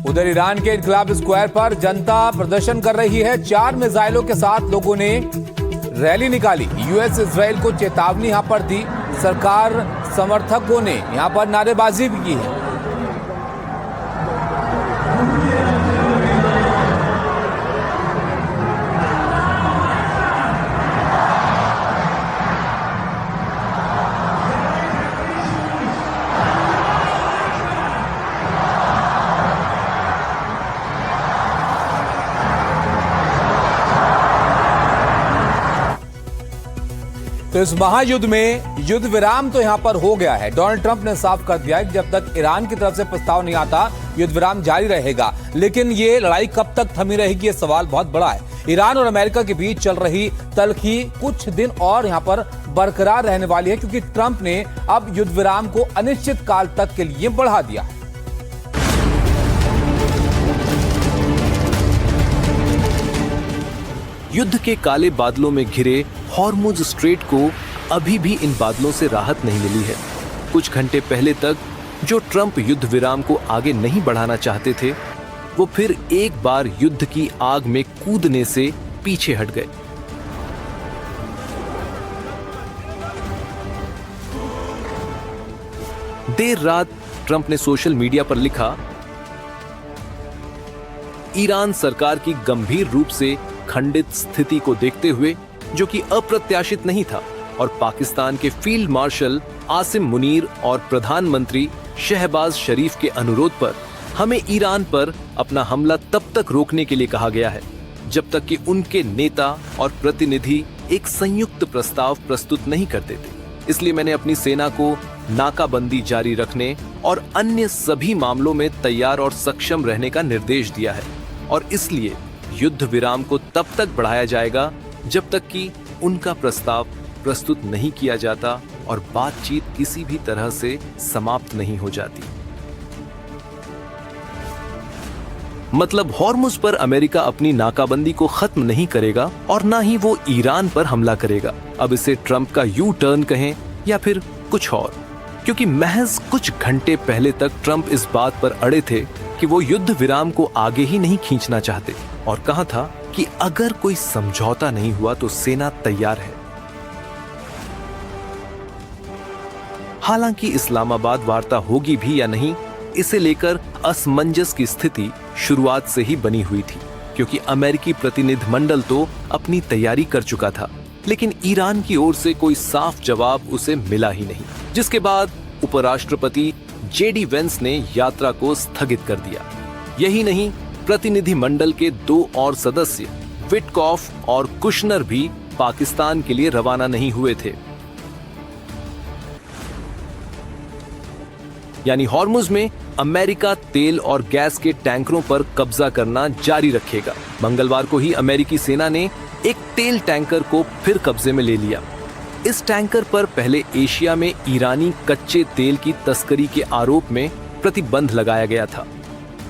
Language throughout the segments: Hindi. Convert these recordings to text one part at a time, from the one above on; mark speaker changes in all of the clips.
Speaker 1: उधर ईरान के इनकलाब स्क्वायर पर जनता प्रदर्शन कर रही है। 4 मिसाइलों के साथ लोगों ने रैली निकाली। यूएस इजराइल को चेतावनी यहां पर दी। सरकार समर्थकों ने यहां पर नारेबाजी भी की है। तो इस महायुद्ध में युद्ध विराम तो यहां पर हो गया है। डोनाल्ड ट्रंप ने साफ कर दिया है कि जब तक ईरान की तरफ से प्रस्ताव नहीं आता युद्ध विराम जारी रहेगा। लेकिन ये लड़ाई कब तक थमी रहेगी, ये सवाल बहुत बड़ा है। ईरान और अमेरिका के बीच चल रही तल्खी कुछ दिन और यहां पर बरकरार रहने वाली है, क्योंकि ट्रंप ने अब युद्ध विराम को अनिश्चित काल तक के लिए बढ़ा दिया है।
Speaker 2: युद्ध के काले बादलों में घिरे हॉर्मुज स्ट्रेट को अभी भी इन बादलों से राहत नहीं मिली है। कुछ घंटे पहले तक जो ट्रंप युद्ध विराम को आगे नहीं बढ़ाना चाहते थे, वो फिर एक बार युद्ध की आग में कूदने से पीछे हट गए। देर रात ट्रंप ने सोशल मीडिया पर लिखा, ईरान सरकार की गंभीर रूप से खंडित स्थिति को देखते हुए, जो कि अप्रत्याशित नहीं था, और पाकिस्तान के फील्ड मार्शल आसिम मुनीर और प्रधानमंत्री शहबाज शरीफ के अनुरोध पर हमें ईरान पर अपना हमला तब तक रोकने के लिए कहा गया है जब तक कि उनके नेता और प्रतिनिधि एक संयुक्त प्रस्ताव प्रस्तुत नहीं करते थे। इसलिए मैंने अपनी सेना को नाकाबंदी जारी रखने और अन्य सभी मामलों में तैयार और सक्षम रहने का निर्देश दिया है, और इसलिए युद्ध विराम को तब तक बढ़ाया जाएगा जब तक कि उनका प्रस्ताव प्रस्तुत नहीं किया जाता और बातचीत किसी भी तरह से समाप्त नहीं हो जाती। मतलब हॉर्मुज पर अमेरिका अपनी नाकाबंदी को खत्म नहीं करेगा और ना ही वो ईरान पर हमला करेगा। अब इसे ट्रंप का यू टर्न कहें या फिर कुछ और, क्योंकि महज कुछ घंटे पहले तक ट्रंप इस बात पर अड़े थे कि वो युद्ध विराम को आगे ही नहीं खींचना चाहते, और कहा था कि अगर कोई समझौता नहीं हुआ तो सेना तैयार है। हालांकि इस्लामाबाद वार्ता होगी भी या नहीं, इसे लेकर असमंजस की स्थिति शुरुआत से ही बनी हुई थी, क्योंकि अमेरिकी प्रतिनिधिमंडल तो अपनी तैयारी कर चुका था, लेकिन ईरान की ओर से कोई साफ जवाब उसे मिला ही नहीं, जिसके बाद उपराष्ट्रपति जेडी वेंस ने यात्रा को स्थगित कर दिया। यही नहीं, प्रतिनिधिमंडल के 2 और सदस्य विटकॉफ और कुशनर भी पाकिस्तान के लिए रवाना नहीं हुए थे। यानी हॉर्मुज में अमेरिका तेल और गैस के टैंकरों पर कब्जा करना जारी रखेगा। मंगलवार को ही अमेरिकी सेना ने एक तेल टैंकर को फिर कब्जे में ले लिया। इस टैंकर पर पहले एशिया में ईरानी कच्चे तेल की तस्करी के आरोप में प्रतिबंध लगाया गया था।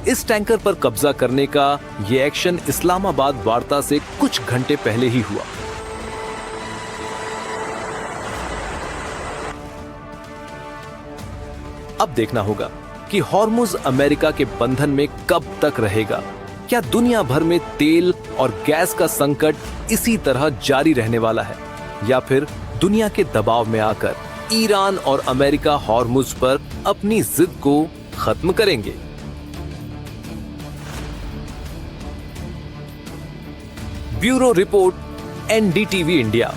Speaker 2: इस टैंकर पर कब्जा करने का यह एक्शन इस्लामाबाद वार्ता से कुछ घंटे पहले ही हुआ। अब देखना होगा कि हॉर्मुज अमेरिका के बंधन में कब तक रहेगा। क्या दुनिया भर में तेल और गैस का संकट इसी तरह जारी रहने वाला है, या फिर दुनिया के दबाव में आकर ईरान और अमेरिका हॉर्मुज पर अपनी जिद को खत्म करेंगे? Bureau report, NDTV India.